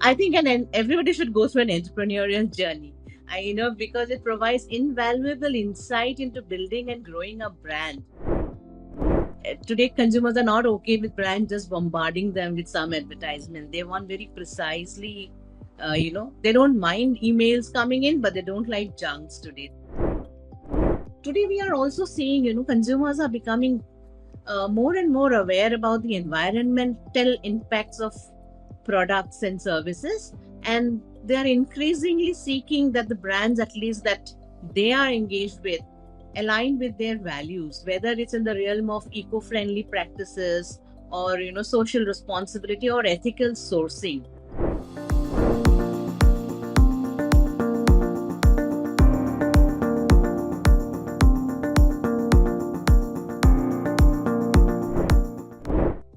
I think everybody should go through an entrepreneurial journey. Because it provides invaluable insight into building and growing a brand. Today, consumers are not okay with brands just bombarding them with some advertisement. They want very precisely, they don't mind emails coming in, but they don't like junks today. Today, we are also seeing, consumers are becoming more and more aware about the environmental impacts of products and services, and they are increasingly seeking that the brands, at least that they are engaged with, align with their values, whether it's in the realm of eco-friendly practices or social responsibility or ethical sourcing.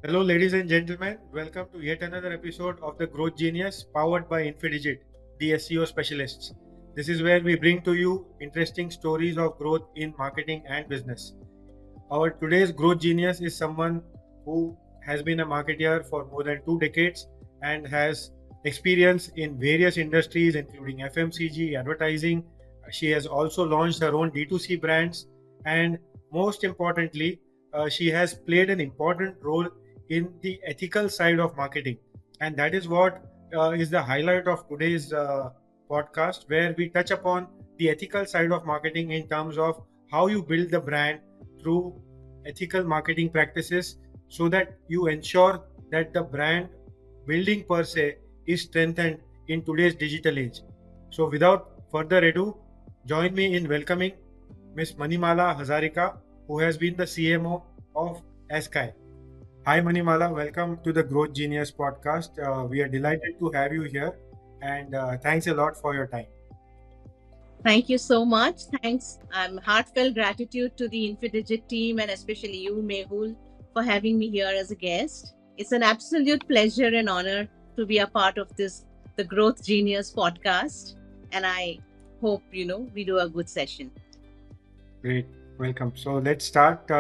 Hello, ladies and gentlemen. Welcome to yet another episode of The Growth Genius powered by Infidigit, the SEO specialists. This is where we bring to you interesting stories of growth in marketing and business. Our today's growth genius is someone who has been a marketer for more than 2 decades and has experience in various industries, including FMCG, advertising. She has also launched her own D2C brands, and most importantly, she has played an important role in the ethical side of marketing. And that is what is the highlight of today's podcast, where we touch upon the ethical side of marketing in terms of how you build the brand through ethical marketing practices so that you ensure that the brand building per se is strengthened in today's digital age. So, without further ado, join me in welcoming Ms. Manimala Hazarika, who has been the CMO of ASKI. Hi, Manimala. Welcome to the Growth Genius podcast. We are delighted to have you here, and thanks a lot for your time. Thank you so much. Thanks. Heartfelt gratitude to the Infidigit team and especially you, Mehul, for having me here as a guest. It's an absolute pleasure and honor to be a part of the Growth Genius podcast. And I hope, we do a good session. Great. Welcome. So let's start.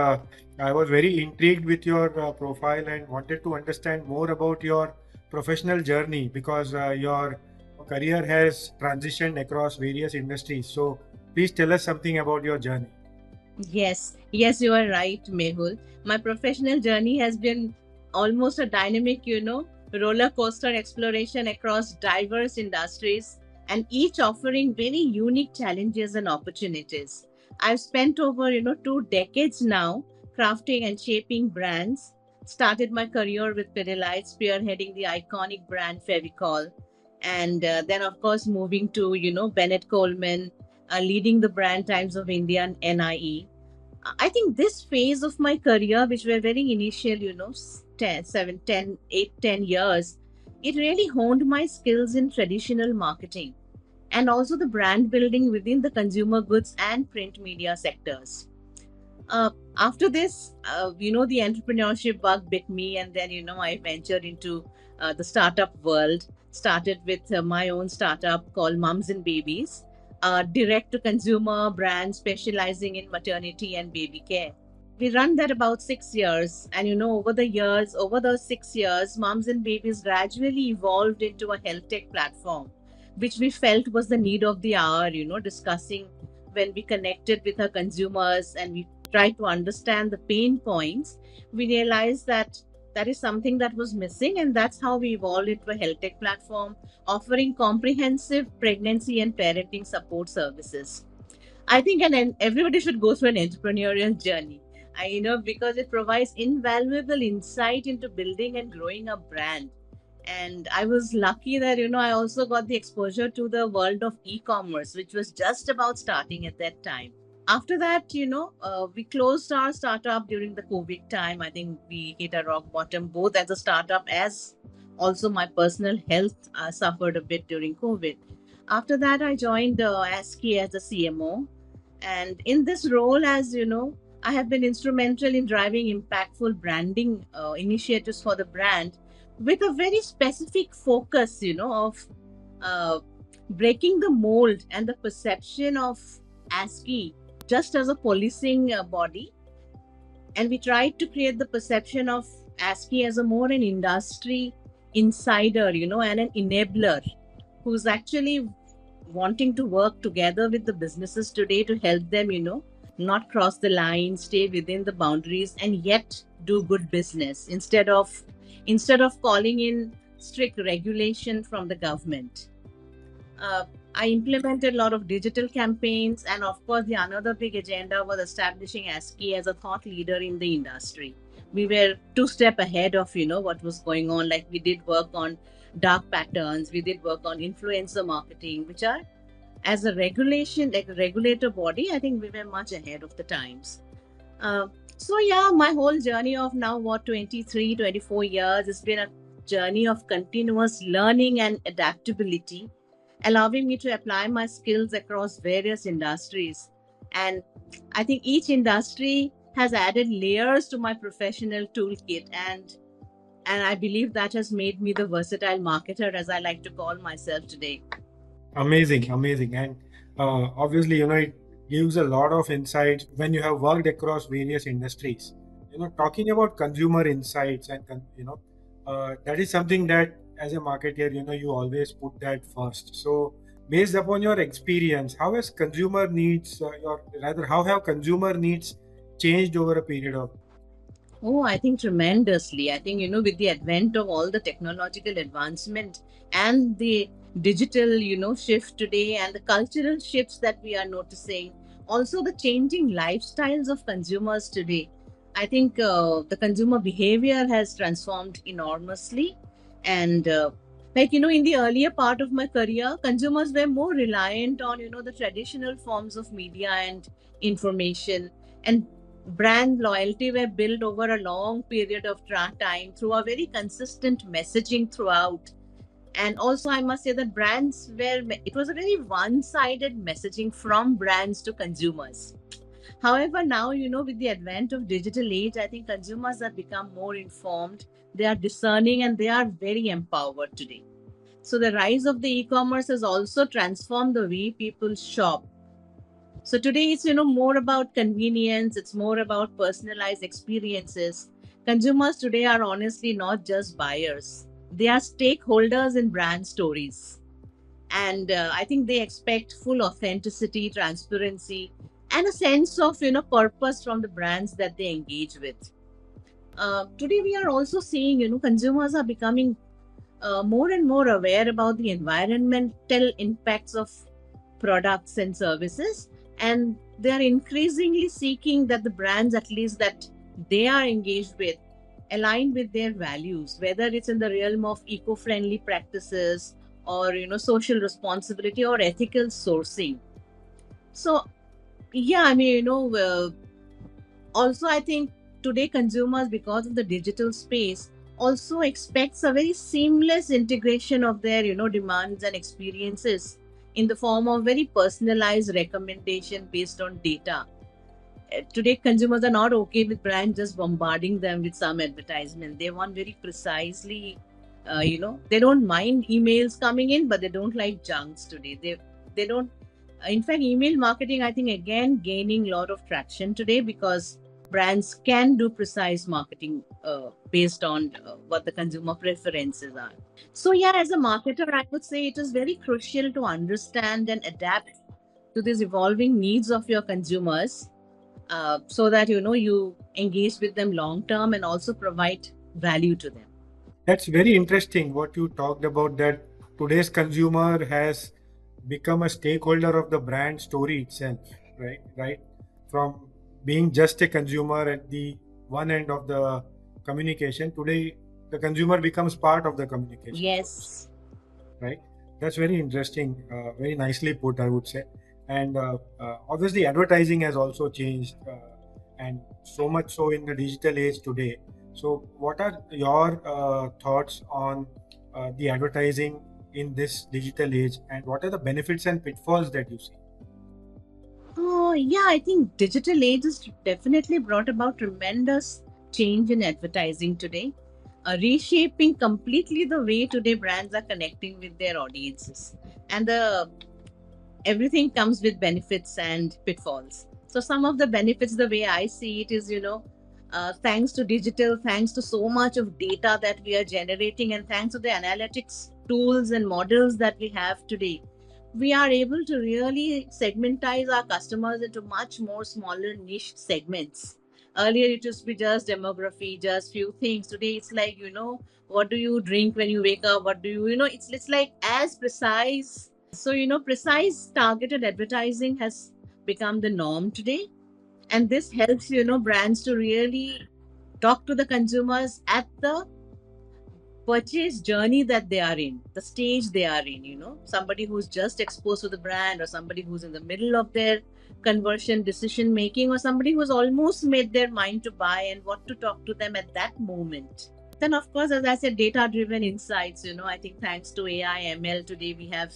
I was very intrigued with your profile and wanted to understand more about your professional journey because your career has transitioned across various industries. So please tell us something about your journey. Yes, you are right, Mehul. My professional journey has been almost a dynamic, roller coaster exploration across diverse industries and each offering very unique challenges and opportunities. I've spent over, 2 decades now crafting and shaping brands. Started my career with Pidilite, spearheading the iconic brand Fevicol, and then, of course, moving to, Bennett Coleman, leading the brand Times of India and NIE. I think this phase of my career, which were very initial, 10, 7, 10, 8, 10 years, it really honed my skills in traditional marketing and also the brand building within the consumer goods and print media sectors. After this, the entrepreneurship bug bit me, and then, I ventured into the startup world. Started with my own startup called Mums and Babies, direct to consumer brand specializing in maternity and baby care. We run that about 6 years, and over those 6 years, Mums and Babies gradually evolved into a health tech platform, which we felt was the need of the hour. Discussing when we connected with our consumers and we tried to understand the pain points, we realized that that is something that was missing, and that's how we evolved into a health tech platform offering comprehensive pregnancy and parenting support services. I think everybody should go through an entrepreneurial journey. Because it provides invaluable insight into building and growing a brand. And I was lucky that I also got the exposure to the world of e-commerce, which was just about starting at that time. After that, we closed our startup during the COVID time. I think we hit a rock bottom both as a startup as also my personal health suffered a bit during COVID. After that, I joined ASCII as a CMO. And in this role, as I have been instrumental in driving impactful branding initiatives for the brand with a very specific focus, of uh, breaking the mold and the perception of ASCII just as a policing body. And we tried to create the perception of ASCII as a more an industry insider, and an enabler who's actually wanting to work together with the businesses today to help them, not cross the line, stay within the boundaries, and yet do good business instead of calling in strict regulation from the government. uh, I implemented a lot of digital campaigns, and of course, the another big agenda was establishing ASCII as a thought leader in the industry. We were two step ahead of what was going on. Like we did work on dark patterns, we did work on influencer marketing, which are as a regulation, like a regulator body. I think we were much ahead of the times. uh, so yeah, my whole journey of now what 23, 24 years has been a journey of continuous learning and adaptability, allowing me to apply my skills across various industries. And I think each industry has added layers to my professional toolkit, and I believe that has made me the versatile marketer, as I like to call myself today. Amazing, amazing. And obviously, it gives a lot of insights when you have worked across various industries. Talking about consumer insights and, that is something that as a marketer, you always put that first. So, based upon your experience, how has consumer needs, or rather, how have consumer needs changed over a period of? Oh, I think tremendously. I think, with the advent of all the technological advancement and the digital, shift today and the cultural shifts that we are noticing, also the changing lifestyles of consumers today, I think the consumer behavior has transformed enormously. And like, in the earlier part of my career, consumers were more reliant on, the traditional forms of media and information. And brand loyalty were built over a long period of time through a very consistent messaging throughout. And also, I must say that brands were, it was a very one sided messaging from brands to consumers. However, now, with the advent of digital age, I think consumers have become more informed, they are discerning, and they are very empowered today. So, the rise of the e commerce has also transformed the way people shop. So today it's more about convenience, it's more about personalized experiences. Consumers today are honestly not just buyers. They are stakeholders in brand stories. And I think they expect full authenticity, transparency, and a sense of purpose from the brands that they engage with. Today we are also seeing consumers are becoming more and more aware about the environmental impacts of products and services, and they are increasingly seeking that the brands, at least that they are engaged with, align with their values, whether it's in the realm of eco-friendly practices or social responsibility or ethical sourcing. So yeah, I mean, also I think today consumers, because of the digital space, also expects a very seamless integration of their demands and experiences in the form of very personalized recommendation based on data. Today consumers are not okay with brands just bombarding them with some advertisement. They want very precisely, they don't mind emails coming in, but they don't like junks today. They don't. In fact, email marketing, I think, again gaining a lot of traction today because brands can do precise marketing based on what the consumer preferences are. So yeah, as a marketer, I would say it is very crucial to understand and adapt to these evolving needs of your consumers, so that you engage with them long term and also provide value to them. That's very interesting what you talked about, that today's consumer has become a stakeholder of the brand story itself, right? Right. From being just a consumer at the one end of the communication, today the consumer becomes part of the communication, so to speak, Yes. right? That's very interesting, very nicely put, I would say. And obviously, advertising has also changed, and so much so in the digital age today. So, what are your thoughts on the advertising in this digital age, and what are the benefits and pitfalls that you see? Oh yeah, I think digital age has definitely brought about tremendous change in advertising today, reshaping completely the way today brands are connecting with their audiences. And the everything comes with benefits and pitfalls. So some of the benefits, the way I see it, is thanks to digital, thanks to so much of data that we are generating, and thanks to the analytics tools and models that we have today, we are able to really segmentize our customers into much more smaller niche segments. Earlier, it used to be just demography, just few things. Today, it's like, what do you drink when you wake up? What do it's like as precise. So, precise targeted advertising has become the norm today, and this helps brands to really talk to the consumers at the purchase journey that they are in, the stage they are in. Somebody who's just exposed to the brand, or somebody who's in the middle of their conversion decision making, or somebody who's almost made their mind to buy, and what to talk to them at that moment. Then of course, as I said, data driven insights. I think thanks to AI ML today, we have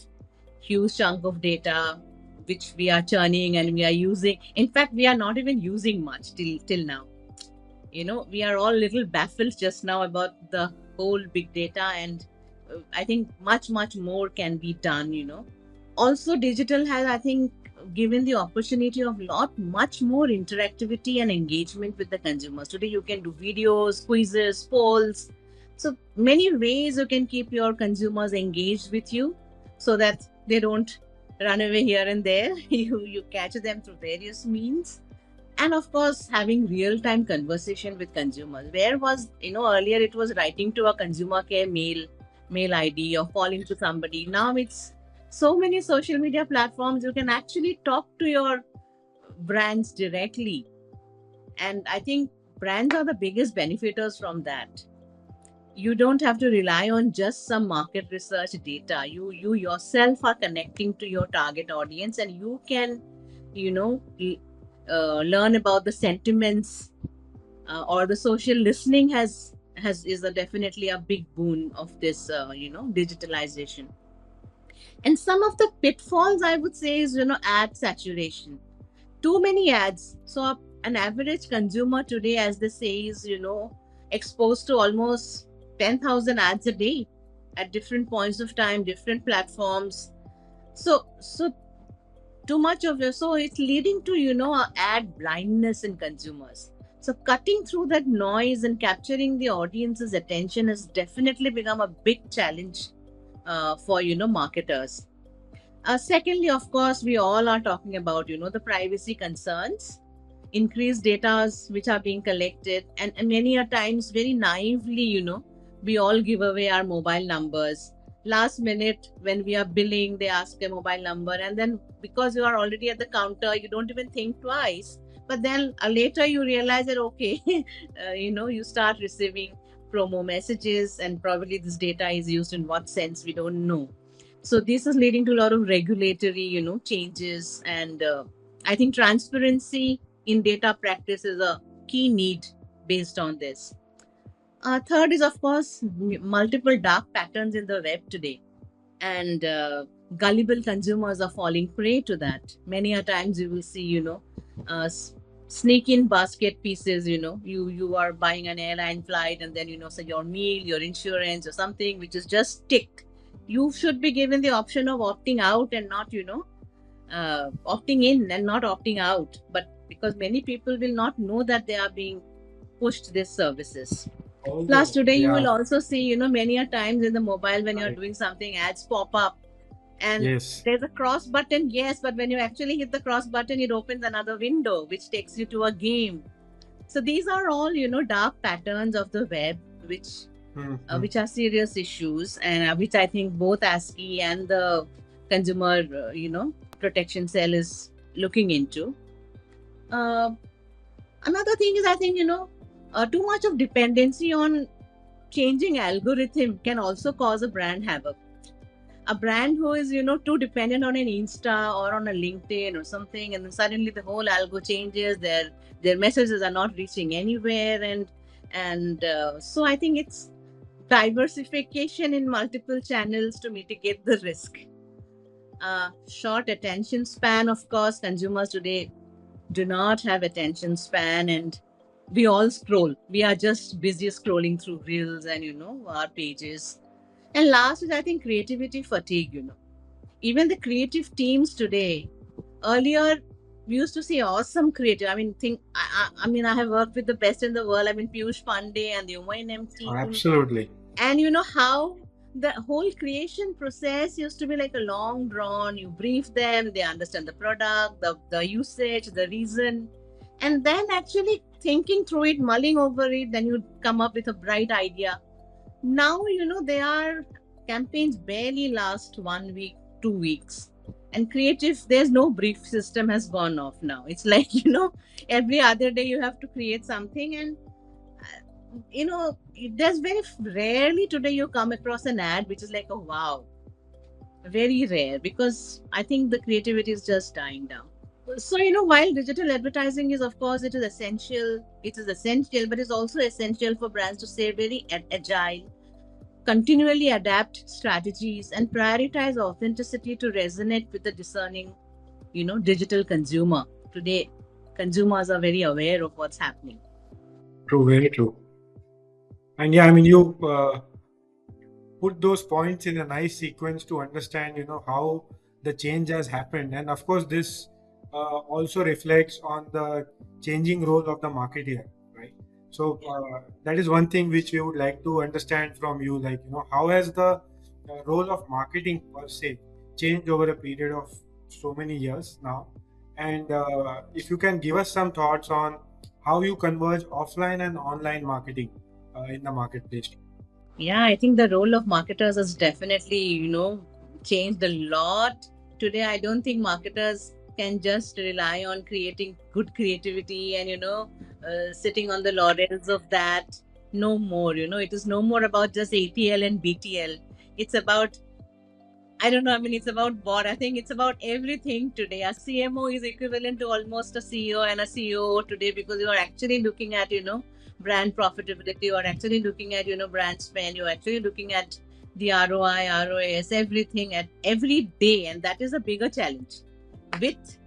huge chunk of data which we are churning and we are using. In fact, we are not even using much till now. We are all little baffled just now about the whole big data, and I think much more can be done. Also, digital has, I think, given the opportunity of lot much more interactivity and engagement with the consumers. Today you can do videos, quizzes, polls, so many ways you can keep your consumers engaged with you, so that they don't run away here and there. You catch them through various means. And of course, having real time conversation with consumers. Where was, earlier it was writing to a consumer care mail ID, or calling to somebody. Now it's so many social media platforms, you can actually talk to your brands directly. And I think brands are the biggest benefiters from that. You don't have to rely on just some market research data. You yourself are connecting to your target audience, and you can, learn about the sentiments, or the social listening has is definitely a big boon of this digitalization. And some of the pitfalls, I would say, is ad saturation. Too many ads. So an average consumer today, as they say, is exposed to almost 10,000 ads a day at different points of time, different platforms. So too much of it, so it's leading to a ad blindness in consumers. So cutting through that noise and capturing the audience's attention has definitely become a big challenge for marketers. Secondly, of course, we all are talking about the privacy concerns, increased data which are being collected, and many a times very naively, we all give away our mobile numbers. Last minute when we are billing, they ask a mobile number, and then because you are already at the counter, you don't even think twice. But then later you realize that, okay, you start receiving promo messages, and probably this data is used in what sense, we don't know. So this is leading to a lot of regulatory changes, and I think transparency in data practice is a key need based on this. Third is, of course, multiple dark patterns in the web today, and gullible consumers are falling prey to that. Many a times you will see, sneak in basket pieces. You are buying an airline flight, and then so your meal, your insurance, or something which is just ticked. You should be given the option of opting out and not, opting in and not opting out. But because many people will not know that they are being pushed these services. Plus, Also, today you will yeah, also see, many a times in the mobile when you're right. doing something, ads pop up, and Yes. there's a cross button, yes, but when you actually hit the cross button, it opens another window which takes you to a game. So these are all, dark patterns of the web, Hmm. which are serious issues, and which I think both ASCII and the consumer, protection cell is looking into. Uh, Another thing is, I think, too much of dependency on changing algorithm can also cause a brand havoc. A brand who is too dependent on an Insta or on a LinkedIn or something, and then suddenly the whole algo changes, their messages are not reaching anywhere, and so I think it's diversification in multiple channels to mitigate the risk. Short attention span, of course, consumers today do not have attention span, and we all scroll. We are just busy scrolling through reels and our pages. And last is, I think, creativity fatigue. Even the creative teams today, earlier We used to see awesome creative. I mean, I mean, I have worked with the best in the world. I mean, Piyush Pandey and the O&M team, Absolutely. and you know how the whole creation process used to be like a long drawn. You brief them, they understand the product, the usage, the reason, and then actually thinking through it, mulling over it, then you come up with a bright idea. Now, you know, they are campaigns barely last 1 week, 2 weeks. And creative, there's no brief system has gone off now. It's like, you know, every other day you have to create something. And, you know, there's very rarely today you come across an ad which is like, oh, wow, very rare because I think the creativity is just dying down. So, you know, while digital advertising is, of course, it is essential, but it's also essential for brands to stay very agile, continually adapt strategies, and prioritize authenticity to resonate with the discerning, you know, digital consumer. Today, consumers are very aware of what's happening. True, very true. And yeah, I mean, you put those points in a nice sequence to understand, how the change has happened. And of course, this also reflects on the changing role of the marketer, right? So that is one thing which we would like to understand from you, like, how has the role of marketing per se changed over a period of so many years now? And if you can give us some thoughts on how you converge offline and online marketing in the marketplace. Yeah, I think the role of marketers has definitely, you know, changed a lot. Today, I don't think marketers can just rely on creating good creativity and, you know, sitting on the laurels of that. No more, you know, it is no more about just ATL and BTL. It's about, I don't know. I mean, it's about what I think it's about everything today. A CMO is equivalent to almost a CEO and a COO today because you are actually looking at, you know, brand profitability. You are actually looking at, you know, brand spend. You're actually looking at the ROI, ROAS, everything at every day. And that is a bigger challenge. With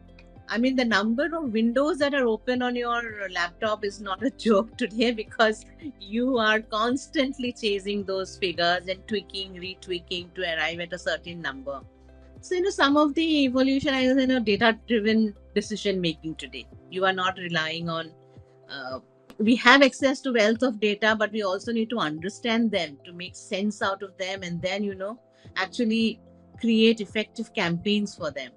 I mean, the number of windows that are open on your laptop is not a joke today because you are constantly chasing those figures and tweaking, retweaking to arrive at a certain number. So, you know, some of the evolution is, you know, data driven decision making today. You are not relying on, uh, we have access to wealth of data, but we also need to understand them to make sense out of them and then, you know, actually create effective campaigns for them.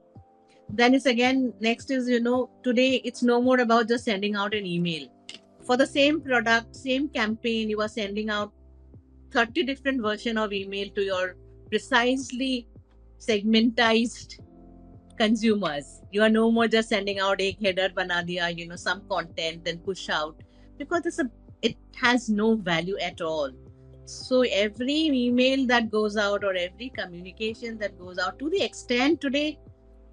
Then it's again, next is, you know, today it's no more about just sending out an email. For the same product, same campaign, you are sending out 30 different version of email to your precisely segmentized consumers. You are no more just sending out a header bana diya, you know, some content then push out because it has no value at all. So every email that goes out or every communication that goes out, to the extent today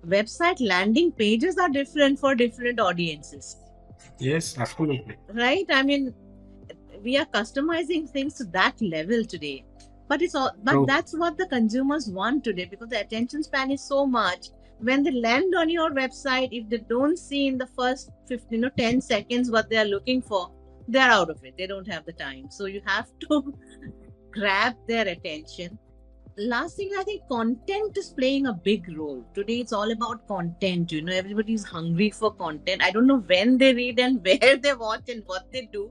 website landing pages are different for different audiences, Yes, absolutely. right? I mean, we are customizing things to that level today, but but True. that's what the consumers want today because the attention span is so much. When they land on your website, if they don't see in the first 15 or 10 seconds what they are looking for, they're out of it. They don't have the time, so you have to grab their attention. Last thing, I think content is playing a big role today. It's all about content. You know, everybody's hungry for content. I don't know when they read and where they watch and what they do,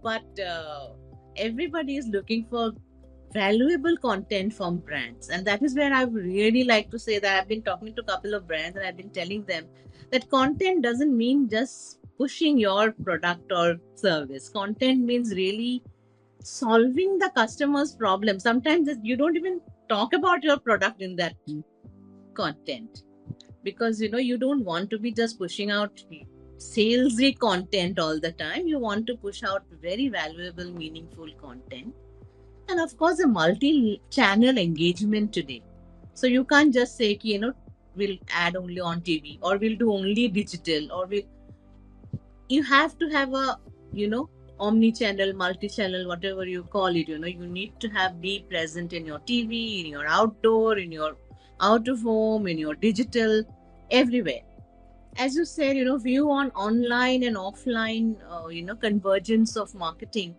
but everybody is looking for valuable content from brands, and that is where I would really like to say that I've been talking to a couple of brands and I've been telling them that content doesn't mean just pushing your product or service. Content means really solving the customer's problem. Sometimes you don't even talk about your product in that content because you know you don't want to be just pushing out salesy content all the time. You want to push out very valuable, meaningful content, and of course, a multi-channel engagement today. So you can't just say, you know, we'll add only on TV or we'll do only digital or we you have to have a, you know, omni-channel, multi-channel, whatever you call it. You know, you need to have be present in your TV, in your outdoor, in your out of home, in your digital, everywhere. As you said, you know, view on online and offline, you know, convergence of marketing.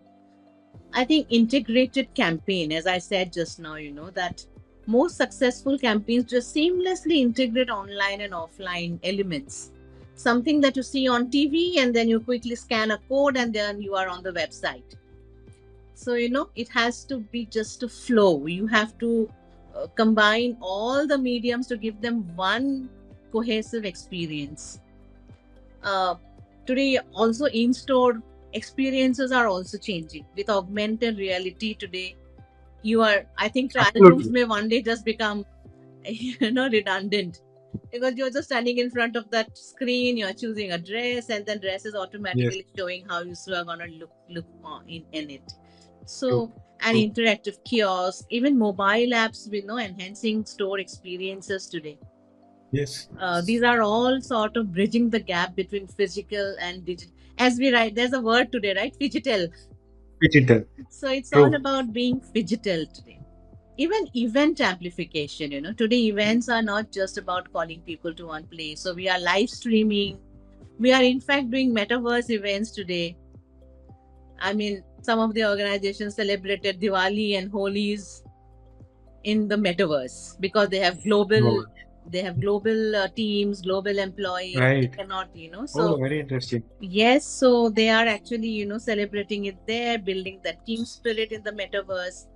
I think integrated campaign, as I said just now, you know, that most successful campaigns just seamlessly integrate online and offline elements. something that you see on TV, and then you quickly scan a code and then you are on the website. So, it has to be just a flow. You have to combine all the mediums to give them one cohesive experience. Uh, Today, also in store experiences are also changing with augmented reality. Today, I think trial rooms Absolutely. may one day just become redundant, because you're just standing in front of that screen, you're choosing a dress, and then dress is Yes. automatically showing how you are gonna look in it. True. So, an True. interactive kiosk, even mobile apps with enhancing store experiences today. Yes. These are all sort of bridging the gap between physical and digital. As we write, there's a word today, right? Digital. Digital. So it's all True. about being digital today. Even event amplification, today events are not just about calling people to one place. So we are live streaming. We are in fact doing metaverse events today. I mean, some of the organizations celebrated Diwali and Holi's in the metaverse because No. they have global teams, global employees. They Right. cannot, Oh, so very interesting. yes, so they are actually, celebrating it there, building that team spirit in the metaverse.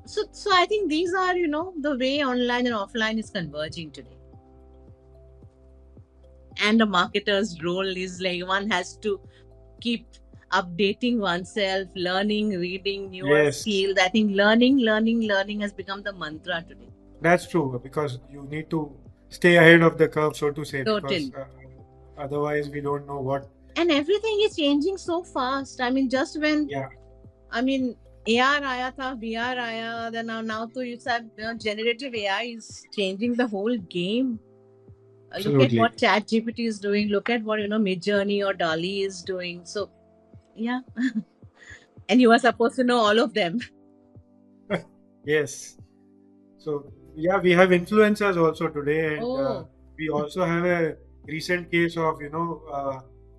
So I think these are, the way online and offline is converging today. And a marketer's role is like one has to keep updating oneself, learning, reading newer Yes, skills. I think learning has become the mantra today. that's true because you need to stay ahead of the curve, so to say, because Totally. otherwise we don't know what. And everything is changing so fast. I mean, just when, Yeah, I mean, AR आया था, VR आया, then now to you said, generative AI is changing the whole game. Look at absolutely. what Chat GPT is doing. Look at what Midjourney or Dali is doing. So yeah, and you are supposed to know all of them. Yes. So yeah, we have influencers also today, and Oh, we also have a recent case of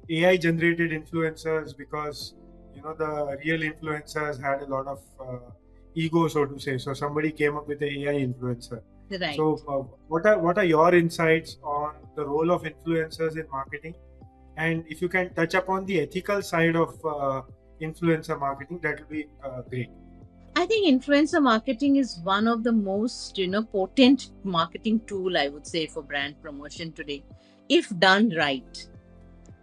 AI generated influencers because the real influencers had a lot of ego, so to say. So somebody came up with an AI influencer. right. So what are your insights on the role of influencers in marketing? And if you can touch upon the ethical side of influencer marketing, that will be great. I think influencer marketing is one of the most potent marketing tool, I would say, for brand promotion today, if done right.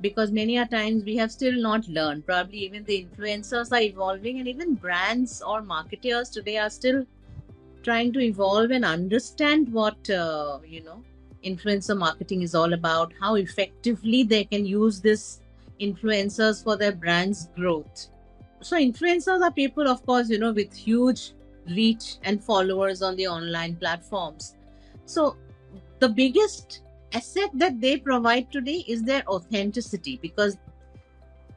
Because many a times we have still not learned. Probably even the influencers are evolving, and even brands or marketers today are still trying to evolve and understand what influencer marketing is all about, how effectively they can use this influencers for their brand's growth. So influencers are people, of course, with huge reach and followers on the online platforms. So the biggest asset that they provide today is their authenticity, because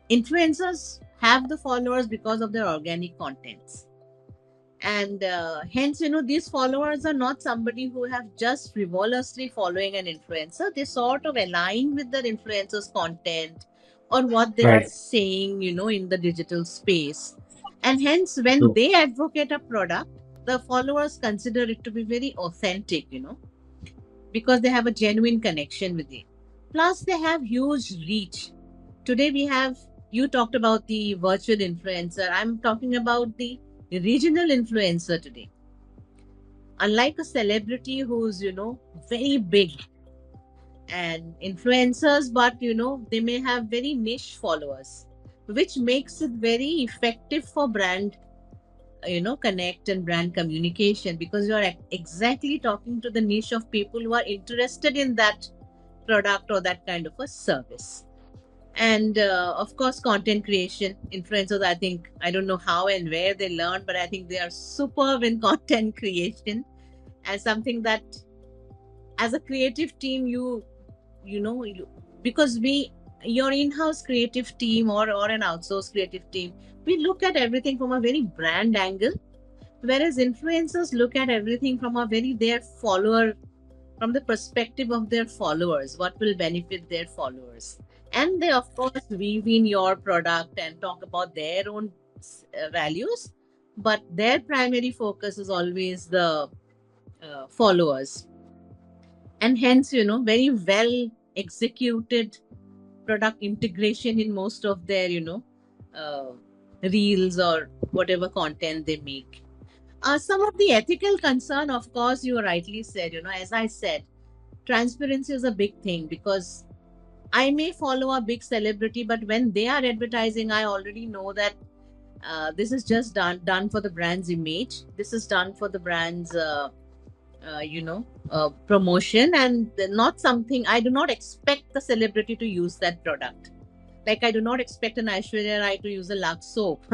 influencers have the followers because of their organic contents. And hence, these followers are not somebody who have just frivolously following an influencer. They sort of align with that influencer's content or what they are Right. saying, in the digital space. And hence, when True. they advocate a product, the followers consider it to be very authentic, because they have a genuine connection with it. Plus, they have huge reach. Today, you talked about the virtual influencer. I'm talking about the regional influencer today. Unlike a celebrity who's, very big and influencers, but, they may have very niche followers, which makes it very effective for brand, connect and brand communication, because you're exactly talking to the niche of people who are interested in that product or that kind of a service. And of course, content creation influencers, I think, I don't know how and where they learn, but I think they are superb in content creation, and something that as a creative team because your in-house creative team or an outsourced creative team, we look at everything from a very brand angle, whereas influencers look at everything from a very their follower, from the perspective of their followers, what will benefit their followers. And they, of course, weave in your product and talk about their own values, but their primary focus is always the followers. And hence, very well. executed product integration in most of their, uh, reels or whatever content they make. Some of the ethical concern, of course, you rightly said, as I said, transparency is a big thing, because I may follow a big celebrity, but when they are advertising, I already know that this is just done for the brand's image. This is done for the brand's promotion, and not something. I do not expect the celebrity to use that product. Like, I do not expect an Aishwarya Rai to use a Lux soap.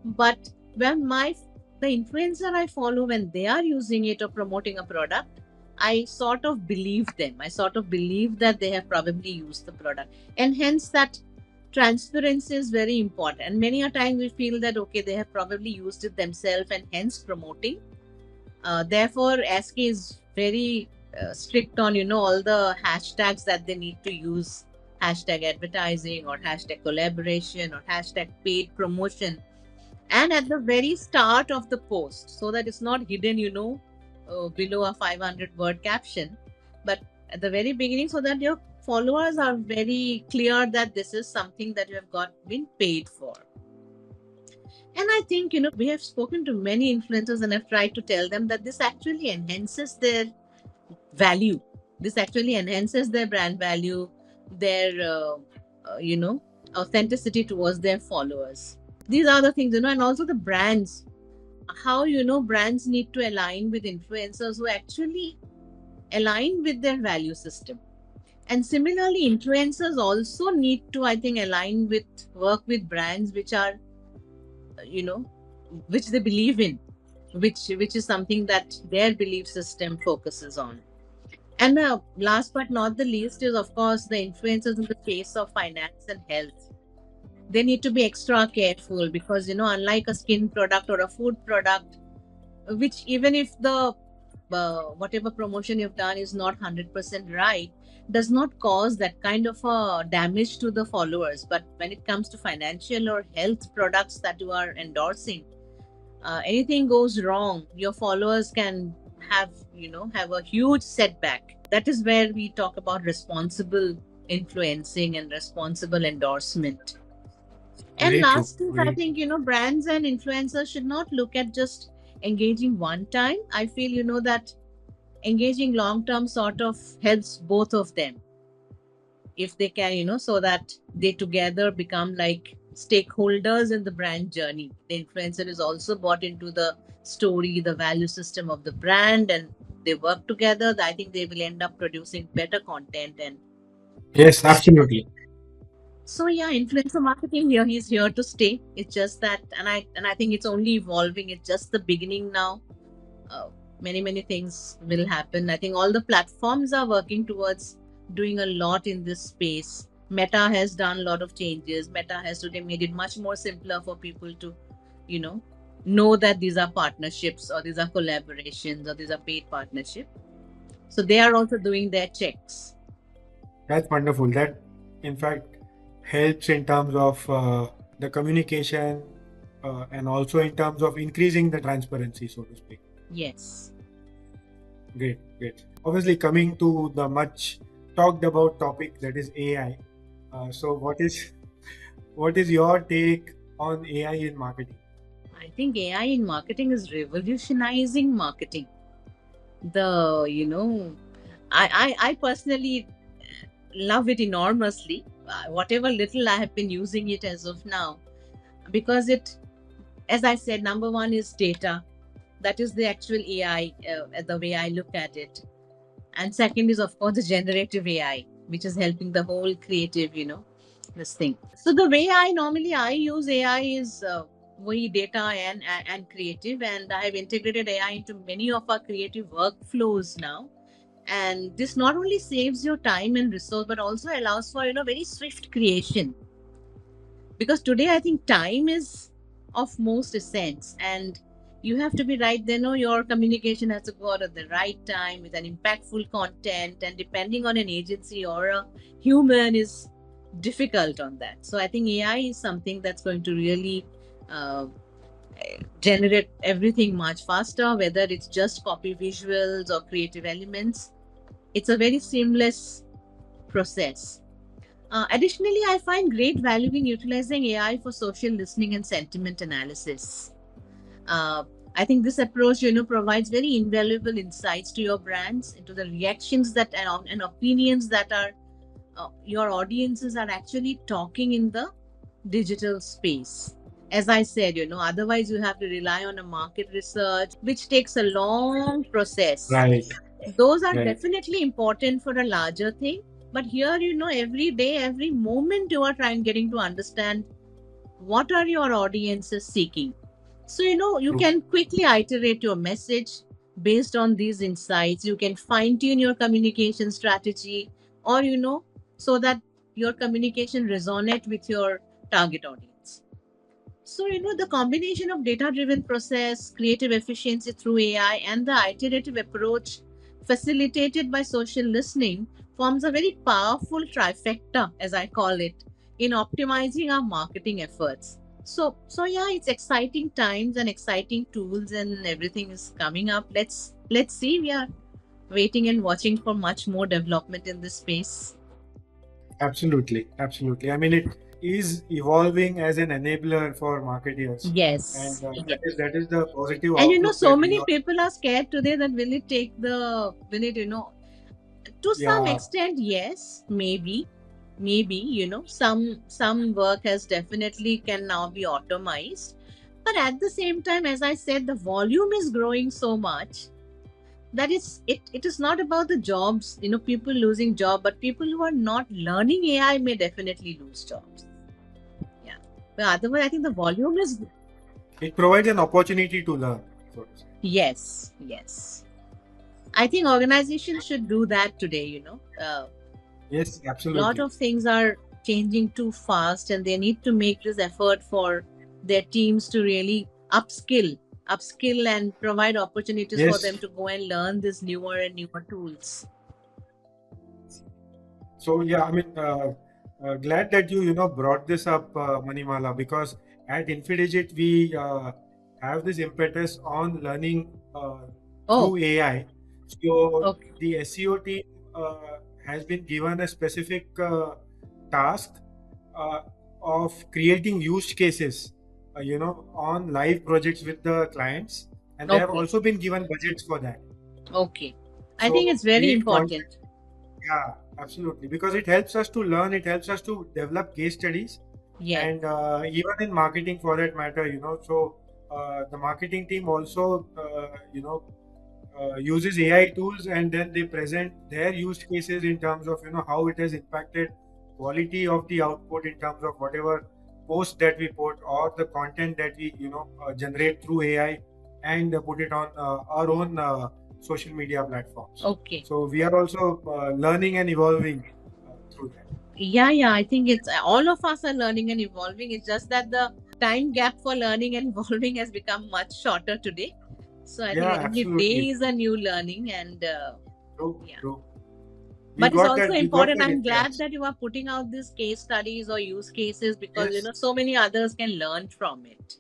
But when the influencer I follow, when they are using it or promoting a product, I sort of believe them. I sort of believe that they have probably used the product, and hence that transparency is very important. And many a time we feel that okay, they have probably used it themselves and hence promoting. Therefore, SK is very strict on all the hashtags that they need to use, hashtag advertising or hashtag collaboration or hashtag paid promotion, and at the very start of the post, so that it's not hidden, below a 500 word caption, but at the very beginning, so that your followers are very clear that this is something that you have got been paid for. And I think, we have spoken to many influencers and have tried to tell them that this actually enhances their value. This actually enhances their brand value, their, authenticity towards their followers. These are the things, and also the brands. How, brands need to align with influencers who actually align with their value system. And similarly, influencers also need to, I think, work with brands which are, you know, which they believe in, which is something that their belief system focuses on. And last but not the least is, of course, the influencers in the case of finance and health. They need to be extra careful, because, unlike a skin product or a food product, which even if the whatever promotion you've done is not 100% right, does not cause that kind of a damage to the followers. But when it comes to financial or health products that you are endorsing, anything goes wrong, your followers can have a huge setback. That is where we talk about responsible influencing and responsible endorsement. And Very true. last is, I Very think, brands and influencers should not look at just engaging one time. I feel, that engaging long term sort of helps both of them, if they can, so that they together become like stakeholders in the brand journey. The influencer is also bought into the story, the value system of the brand, and they work together. I think they will end up producing better content. And yes, absolutely. so yeah, influencer marketing here is here to stay. It's just that, and I think it's only evolving. It's just the beginning now. uh, many things will happen. I think all the platforms are working towards doing a lot in this space. Meta has done a lot of changes. Meta has today made it much more simpler for people to, you know that these are partnerships or these are collaborations or these are paid partnership. So they are also doing their checks. That's wonderful. That, in fact, helps in terms of the communication and also in terms of increasing the transparency, so to speak. Yes. Great, great. Obviously, coming to the much talked about topic, that is AI. So, what is your take on AI in marketing? I think AI in marketing is revolutionizing marketing. The, I personally love it enormously. Whatever little I have been using it as of now, because it, as I said, number one is data. That is the actual AI, the way I look at it. And second is, of course, the generative AI, which is helping the whole creative, this thing. So the way I use AI is way data and creative, and I have integrated AI into many of our creative workflows now. And this not only saves your time and resource, but also allows for very swift creation, because today I think time is of most essence, and you have to be right there. Your communication has to go out at the right time with an impactful content, and depending on an agency or a human is difficult on that. So I think AI is something that's going to really uh, generate everything much faster, whether it's just copy visuals or creative elements. It's a very seamless process. Additionally, I find great value in utilizing AI for social listening and sentiment analysis. Uh, I think this approach, provides very invaluable insights to your brands, into the reactions that and opinions that are your audiences are actually talking in the digital space. As I said, otherwise you have to rely on a market research, which takes a long process. Right. Those are Right. definitely important for a larger thing. But here, every day, every moment you are getting to understand what are your audiences seeking. So, you True. can quickly iterate your message based on these insights. You can fine tune your communication strategy, or, so that your communication resonate with your target audience. So, the combination of data driven process, creative efficiency through AI, and the iterative approach facilitated by social listening forms a very powerful trifecta, as I call it, in optimizing our marketing efforts. So yeah, it's exciting times and exciting tools and everything is coming up. Let's see. We are waiting and watching for much more development in this space. Absolutely. Absolutely. I mean, it is evolving as an enabler for marketers, and Yes. that is the positive And outlook so that we many are. people are scared today that will it, to some Yeah. extent, yes, maybe, some work has definitely can now be automized. But at the same time, as I said, the volume is growing so much that it is not about the jobs, people losing job, but people who are not learning AI may definitely lose jobs. Yeah. But otherwise, I think the volume is It provides an opportunity to learn, so to say. yes. I think organizations should do that today, Yes, lot absolutely. of things are changing too fast and they need to make this effort for their teams to really upskill and provide opportunities for them Yes. to go and learn these newer and newer tools. So yeah, I mean, glad that you brought this up, Manimala, because at Infidigit we have this impetus on learning Oh, through AI. So okay. the SEO team has been given a specific task uh, of creating use cases, on live projects with the clients, and they have Okay. also been given budgets for that. Okay. I think So it's very be it content. important. Yeah, absolutely. Because it helps us to learn, it helps us to develop case studies, Yes. and even in marketing for that matter. So the marketing team also, uses AI tools, and then they present their use cases in terms of how it has impacted quality of the output in terms of whatever post that we put or the content that we generate through AI, and put it on our own social media platforms. Okay. So we are also learning and evolving through that. Yeah, I think it's all of us are learning and evolving. It's just that the time gap for learning and evolving has become much shorter today. So I Yeah, think every day absolutely. is a new learning, and True, yeah. true. We But it's got also that. We got important. that I'm glad influence. that you are putting out these case studies or use cases because Yes. so many others can learn from it.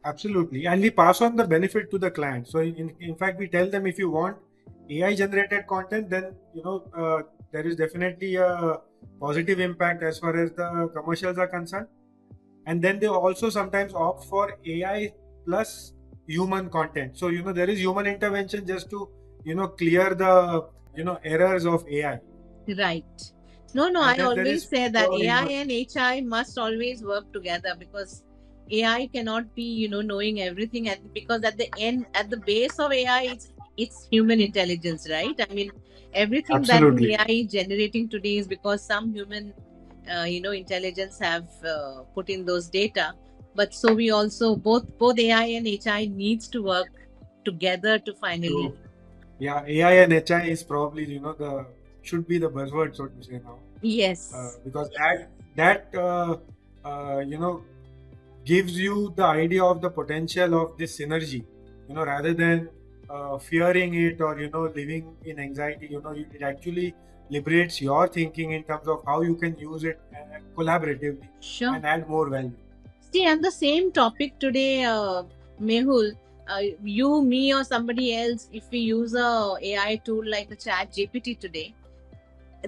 Absolutely. And we pass on the benefit to the client. So in fact, we tell them if you want AI generated content, then there is definitely a positive impact as far as the commercials are concerned. And then they also sometimes opt for AI plus human content. So there is human intervention just to clear the errors of AI. Right. No, And I then there always is say that pure AI human. and HI must always work together because AI cannot be, knowing everything because at the end, at the base of AI, it's human intelligence, right? I mean, everything that the Absolutely. AI is generating today is because some human, intelligence have put in those data. But so we also both AI and HI needs to work together to finally. True. Yeah, AI and HI is probably the should be the buzzword, so to say now, Yes. because that gives you the idea of the potential of this synergy, rather than fearing it or living in anxiety. It actually liberates your thinking in terms of how you can use it collaboratively Sure. and add more value. See, and the same topic today, Mehul, you, me, or somebody else, if we use a AI tool like the Chat GPT today,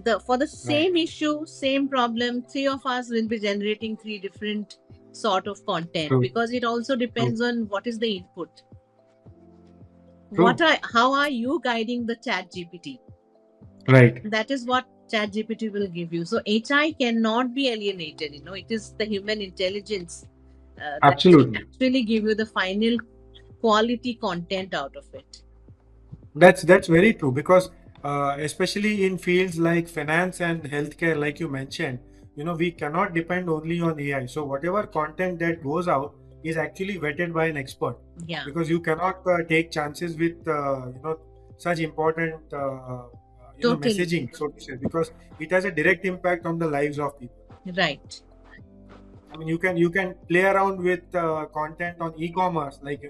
For the Right. same issue, same problem, three of us will be generating three different sort of content, True. because it also True. depends on what is the input. True. How are you guiding the chat GPT? Right. That is what chat GPT will give you. So HI cannot be alienated. It is the human intelligence that will Absolutely. actually give you the final quality content out of it. That's very true because especially in fields like finance and healthcare, like you mentioned, we cannot depend only on AI. So whatever content that goes out is actually vetted by an expert Yeah, because you cannot take chances with such important totally messaging, so to say, because it has a direct impact on the lives of people. right. I mean, you can play around with content on e-commerce, like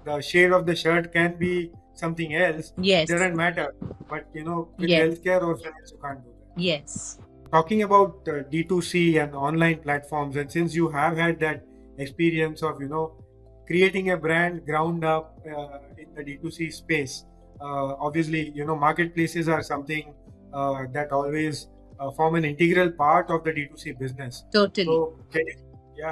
the shade of the shirt can be something else. It Yes, doesn't matter, but with yes, healthcare or finance, you can't do that. yes, Talking about D2C and online platforms, and since you have had that experience of creating a brand ground up in the D2C space, obviously marketplaces are something that always form an integral part of the D2C business. totally.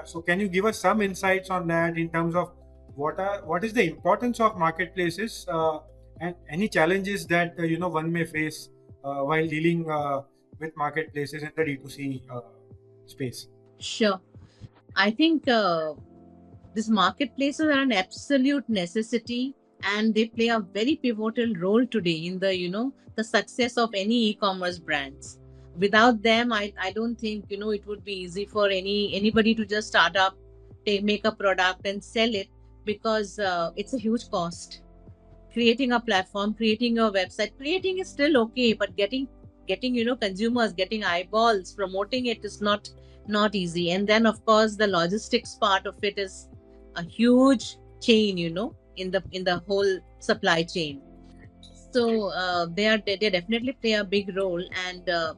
So can you give us some insights on that in terms of what is the importance of marketplaces and any challenges that one may face while dealing with marketplaces in the D2C space? Sure. I think these marketplaces are an absolute necessity, and they play a very pivotal role today in the success of any e-commerce brands. Without them, I don't think it would be easy for anybody to just start up, make a product and sell it, because it's a huge cost. Creating a platform, creating a website, creating is still okay, but getting consumers, getting eyeballs, promoting it is not easy. And then of course the logistics part of it is a huge chain, in the whole supply chain. So they definitely play a big role. And uh,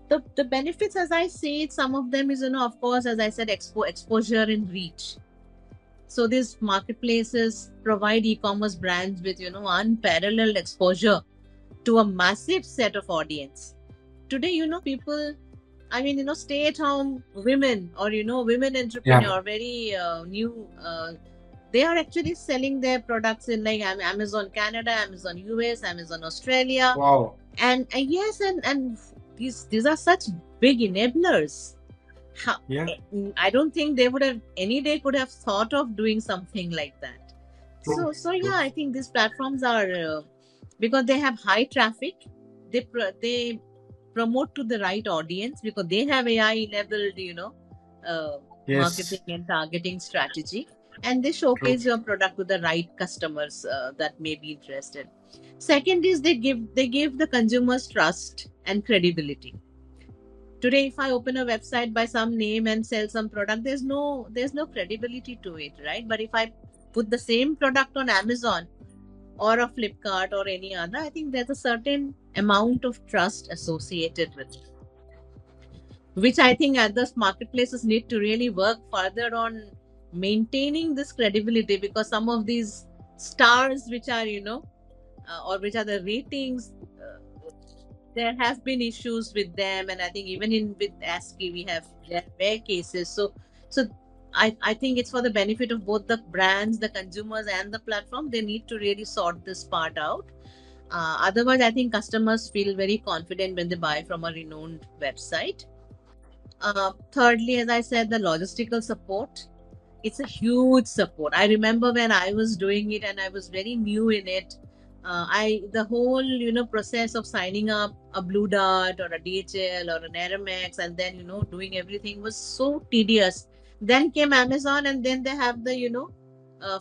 the benefits, as I say, some of them is, of course, as I said, exposure and reach. So these marketplaces provide e-commerce brands with unparalleled exposure to a massive set of audience. Today, people, I mean, stay at home women, or women Yeah. entrepreneur, very new, they are actually selling their products in like Amazon Canada, Amazon US, Amazon Australia. Wow. And yes, and these are such big enablers. How, Yeah. I don't think they would have any day could have thought of doing something like that. True. So yeah, True. I think these platforms are, because they have high traffic, they promote to the right audience, because they have AI enabled Yes. marketing and targeting strategy, and they True. showcase your product to the right customers that may be interested. Second is they give the consumers trust and credibility. Today, if I open a website by some name and sell some product, there's no credibility to it, right? But if I put the same product on Amazon or a Flipkart or any other, I think there's a certain amount of trust associated with it, which I think others marketplaces need to really work further on maintaining this credibility, because some of these stars which are or which are the ratings, there have been issues with them. And I think even in with ASCII we have there were cases. So I think it's for the benefit of both the brands, the consumers, and the platform. They need to really sort this part out. Otherwise, I think customers feel very confident when they buy from a renowned website. Thirdly, as I said, the logistical support, it's a huge support. I remember when I was doing it and I was very new in it. I the whole process of signing up a Blue Dart or a DHL or an Aramex, and then doing everything was so tedious. Then came Amazon, and then they have the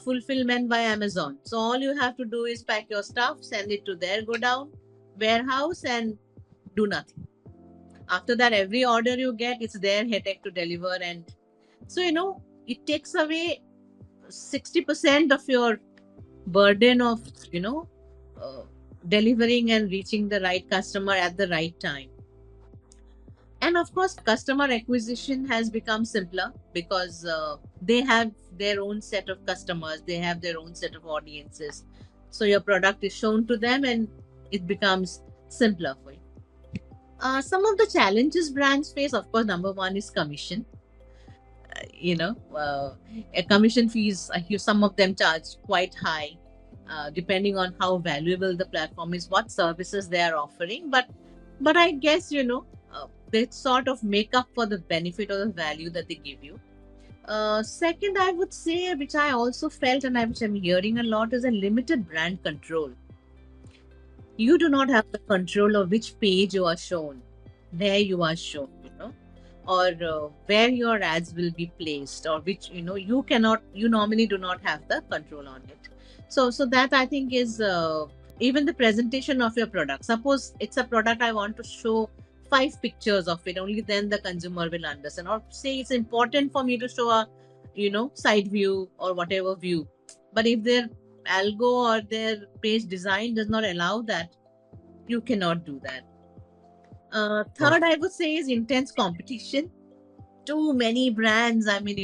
fulfillment by Amazon. So all you have to do is pack your stuff, send it to their go down warehouse, and do nothing. After that, every order you get, it's their headache to deliver. And so it takes away 60% of your burden of you know uh, delivering and reaching the right customer at the right time. And of course, customer acquisition has become simpler, because they have their own set of customers, they have their own set of audiences. So your product is shown to them, and it becomes simpler for you. Some of the challenges brands face, of course, number one is commission. You know, a commission fees, some of them charge quite high, depending on how valuable the platform is, what services they are offering. But I guess, they sort of make up for the benefit or the value that they give you. Second, I would say, which I also felt and which I'm hearing a lot, is a limited brand control. You do not have the control of which page you are shown, where you are shown, or where your ads will be placed, or which, you normally do not have the control on it. So that I think is, even the presentation of your product. Suppose it's a product, I want to show 5 pictures of it, only then the consumer will understand. Or say it's important for me to show a, side view or whatever view, but if their algo or their page design does not allow that, you cannot do that. Third, Okay. I would say, is intense competition. Too many brands. I mean,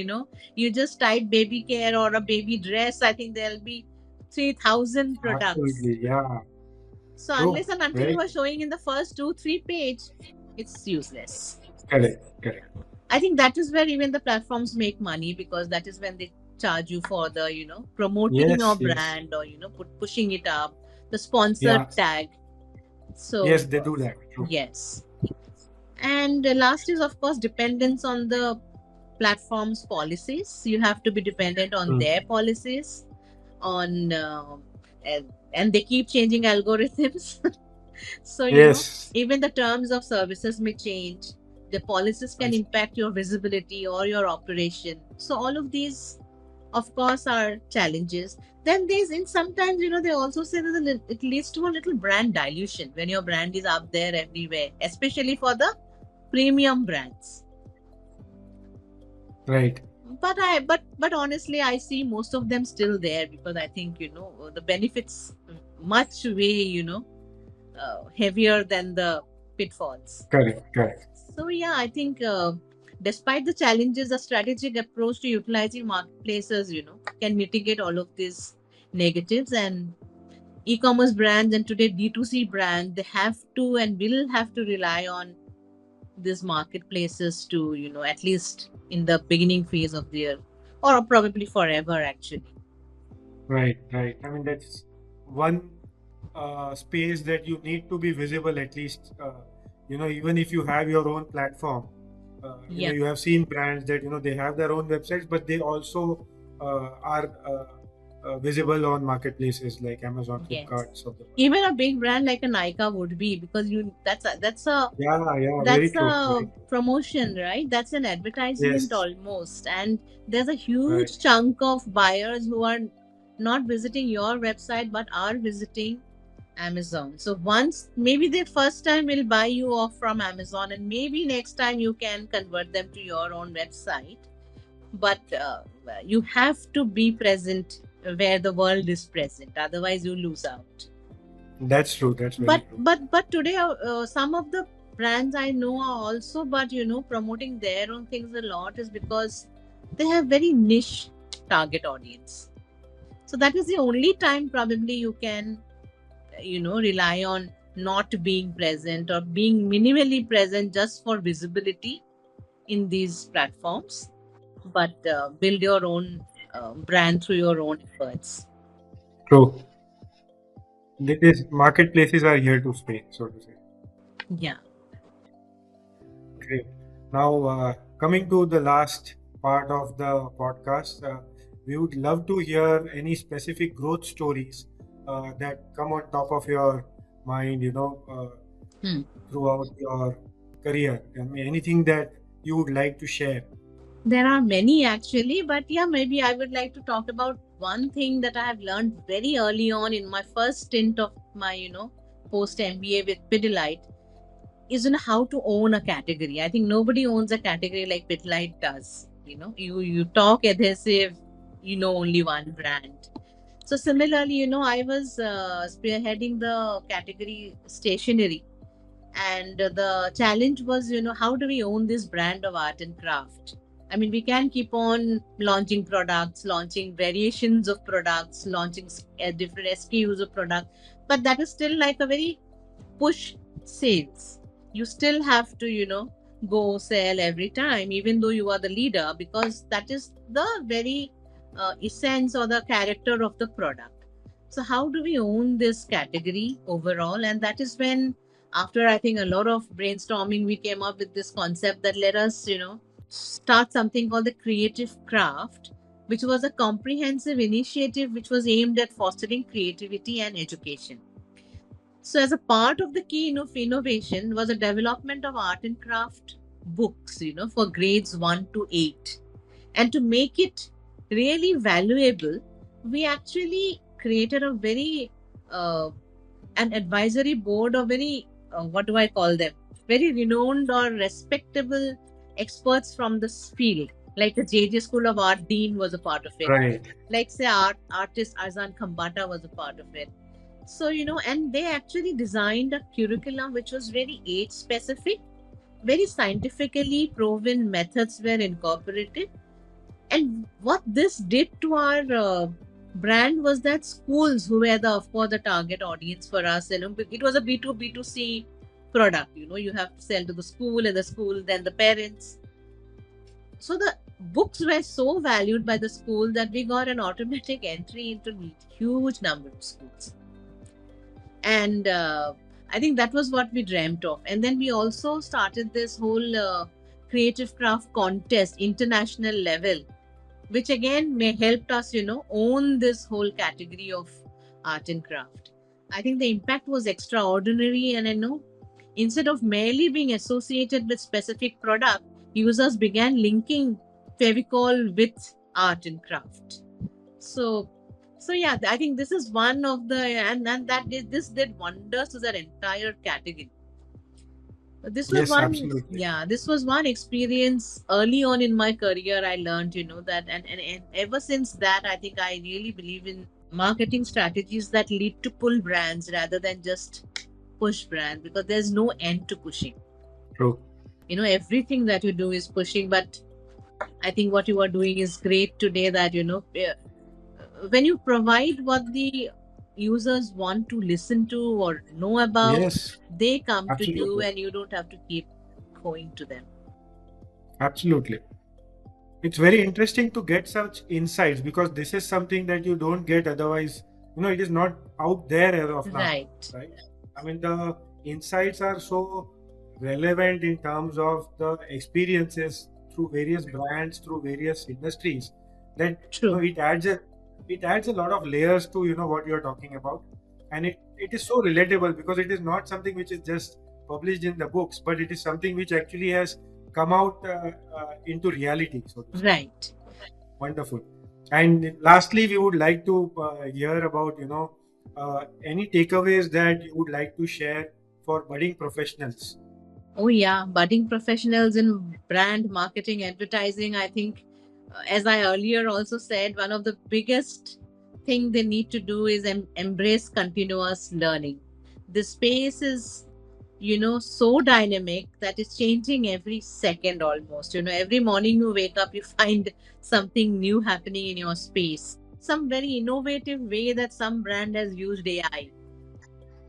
you just type baby care or a baby dress, I think there'll be 3,000 products. Absolutely. Yeah. So True. unless and until Very you are true. showing in the first 2 3 page, it's useless. Correct. Correct. I think that is where even the platforms make money, because that is when they charge you for the, promoting your Yes. Yes. brand, or pushing it up, the sponsored Yeah. tag. Yes, So they do that. True. yes. And last is, of course, dependence on the platform's policies. You have to be dependent on Mm. their policies, on and they keep changing algorithms. So Yes. even the terms of services may change. The policies can Right. impact your visibility or your operation. So all of these, of course, are challenges. Then there's, in sometimes, they also say that it leads to a little brand dilution when your brand is up there everywhere, especially for the premium brands. Right. But honestly, I see most of them still there, because I think, the benefits much way, heavier than the pitfalls. Correct. Correct. So yeah, I think, despite the challenges, a strategic approach to utilizing marketplaces, can mitigate all of these negatives. And e-commerce brands, and today D2C brands, they have to and will have to rely on these marketplaces to, at least in the beginning phase of their, or probably forever actually. Right. Right. I mean, that's one space that you need to be visible at least. Even if you have your own platform, Yeah. you have seen brands that they have their own websites, but they also are visible on marketplaces like Amazon, Yes. Flipkart, of the world. Even a big brand like a Nika would be, because Yeah. Yeah. Very that's true. a Very true. promotion, right? That's an advertisement Yes. almost. And there's a Right. huge chunk of buyers who are not visiting your website but are visiting Amazon. So once, maybe the first time will buy you off from Amazon, and maybe next time you can convert them to your own website. But you have to be present where the world is present, otherwise you lose out. That's true. That's very true. But today, some of the brands I know are also, but promoting their own things a lot, is because they have very niche target audience. So that is the only time probably you can, rely on not being present or being minimally present just for visibility in these platforms, but build your own brand through your own efforts. True. This marketplaces are here to stay, so to say. Yeah. Great. Now, coming to the last part of the podcast, we would love to hear any specific growth stories that come on top of your mind, Hmm. throughout your career. I mean, anything that you would like to share. There are many actually, but yeah, maybe I would like to talk about one thing that I have learned very early on in my first stint of my, post MBA with Pidilite, is in how to own a category. I think nobody owns a category like Pidilite does. You talk adhesive, only one brand. So similarly, I was spearheading the category stationery, and the challenge was, how do we own this brand of art and craft? I mean, we can keep on launching products, launching variations of products, launching different SKUs of products, but that is still like a very push sales. You still have to, go sell every time, even though you are the leader, because that is the very essence or the character of the product. So, how do we own this category overall? And that is when, after I think a lot of brainstorming, we came up with this concept that let us, start something called the creative craft, which was a comprehensive initiative which was aimed at fostering creativity and education. So, as a part of the key of innovation was the development of art and craft books, for grades 1 to 8. And to make it really valuable, we actually created a very an advisory board of very what do I call them? Very renowned or respectable experts from this field. Like the JJ School of Art Dean was a part of it. Right. Like say artist Azan Khambata was a part of it. So and they actually designed a curriculum which was very age specific, very scientifically proven methods were incorporated. And what this did to our brand was that schools, who were the, of course, the target audience for us, it was a B2B2C product. You have to sell to the school, and the school, then the parents. So the books were so valued by the school that we got an automatic entry into huge number of schools. And I think that was what we dreamt of. And then we also started this whole creative craft contest, international level, which again may helped us, own this whole category of art and craft. I think the impact was extraordinary, and I know instead of merely being associated with specific product, users began linking Fevicol with art and craft. So, so yeah, I think this is one of the and this did wonders to that entire category. This was Yes, one, absolutely. yeah, this was one experience early on in my career. I learned, that, and ever since that, I think I really believe in marketing strategies that lead to pull brands rather than just push brands, because there's no end to pushing. True. Everything that you do is pushing, but I think what you are doing is great today, that, when you provide what the users want to listen to or know about, Yes, they come to you absolutely. and you don't have to keep going to them. Absolutely. It's very interesting to get such insights because this is something that you don't get otherwise. It is not out there as of now, Right. right? I mean, the insights are so relevant in terms of the experiences through various brands, through various industries, that True. it adds a lot of layers to what you're talking about, and it is so relatable because it is not something which is just published in the books, but it is something which actually has come out into reality, so to speak. Right. Wonderful. And lastly, we would like to hear about any takeaways that you would like to share for budding professionals. Oh, yeah. Budding professionals in brand marketing, advertising. I think, as I earlier also said, one of the biggest thing they need to do is embrace continuous learning. The space is, so dynamic that it's changing every second almost. Every morning you wake up, you find something new happening in your space. Some very innovative way that some brand has used AI,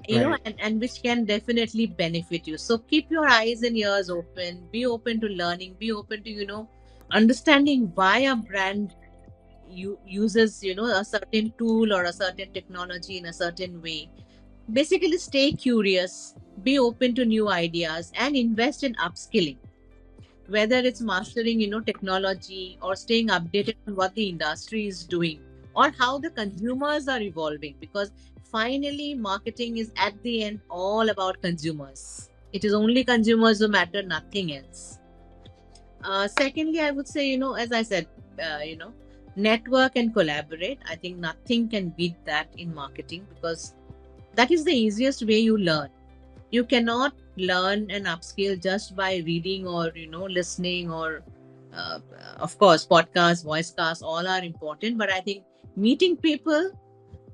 Right. and which can definitely benefit you. So keep your eyes and ears open, be open to learning, be open to, understanding why a brand uses, a certain tool or a certain technology in a certain way. Basically, stay curious, be open to new ideas, and invest in upskilling, whether it's mastering, technology, or staying updated on what the industry is doing or how the consumers are evolving, because finally marketing is at the end all about consumers. It is only consumers who matter, nothing else. Secondly, I would say, as I said, network and collaborate. I think nothing can beat that in marketing, because that is the easiest way you learn. You cannot learn and upskill just by reading or, listening, or uh, of course podcasts, voice casts, all are important, but I think meeting people,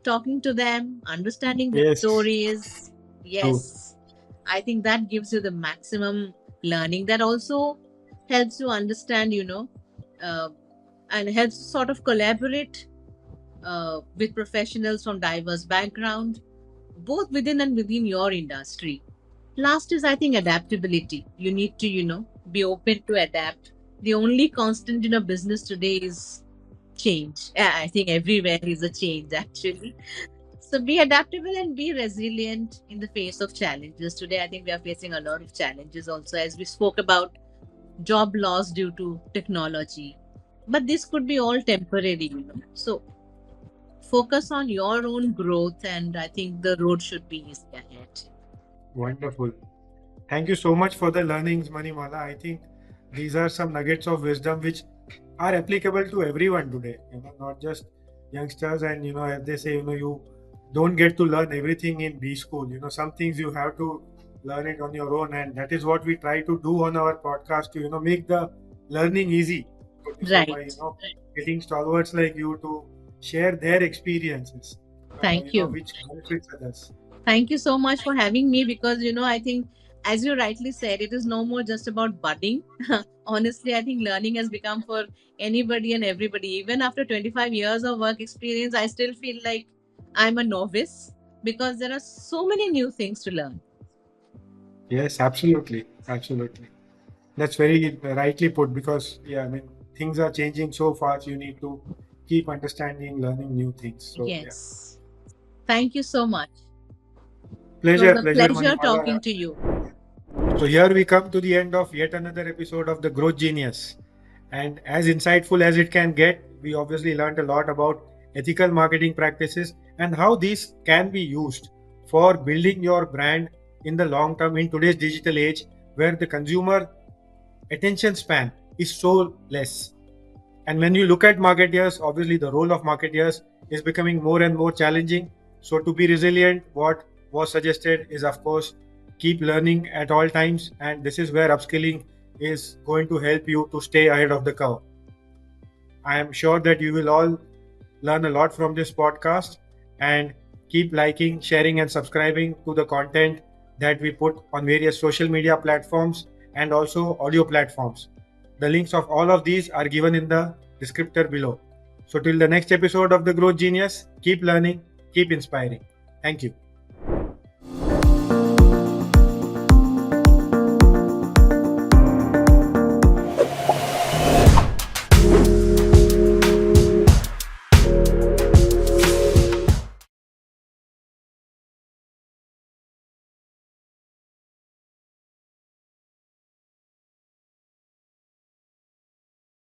talking to them, understanding their Yes. stories, True. yes, I think that gives you the maximum learning. That also helps you understand, uh, and helps sort of collaborate with professionals from diverse background. both within and within your industry. Last is, I think, adaptability. You need to, be open to adapt. The only constant in a business today is change. I think everywhere is a change, actually. So be adaptable and be resilient in the face of challenges. Today, I think we are facing a lot of challenges also, as we spoke about job loss due to technology. But this could be all temporary. So focus on your own growth, and I think the road should be easy ahead. Wonderful. Thank you so much for the learnings, Manimala. I think these are some nuggets of wisdom which are applicable to everyone today, not just youngsters. And as they say, you don't get to learn everything in B school. Some things you have to learn it on your own, and that is what we try to do on our podcast to make the learning easy. So by Right. getting stalwarts like you to share their experiences, Thank you. which benefits others. Thank you so much for having me, because I think, as you rightly said, it is no more just about budding. Honestly, I think learning has become for anybody and everybody. Even after 25 years of work experience, I still feel like I'm a novice, because there are so many new things to learn. Yes, absolutely, absolutely. That's very rightly put because, yeah, I mean, things are changing so fast. You need to keep understanding, learning new things. So, yeah. Yes. Thank you so much. It was Pleasure, a pleasure, pleasure Manimala. talking to you. So, here we come to the end of yet another episode of The Growth Genius. And as insightful as it can get, we obviously learned a lot about ethical marketing practices and how these can be used for building your brand in the long term in today's digital age where the consumer attention span is so less. And when you look at marketeers, obviously the role of marketeers is becoming more and more challenging. So, to be resilient, what was suggested is, of course, keep learning at all times. And this is where upskilling is going to help you to stay ahead of the curve. I am sure that you will all learn a lot from this podcast and keep liking, sharing, and subscribing to the content that we put on various social media platforms and also audio platforms. The links of all of these are given in the descriptor below. So, till the next episode of The Growth Genius, keep learning, keep inspiring. Thank you.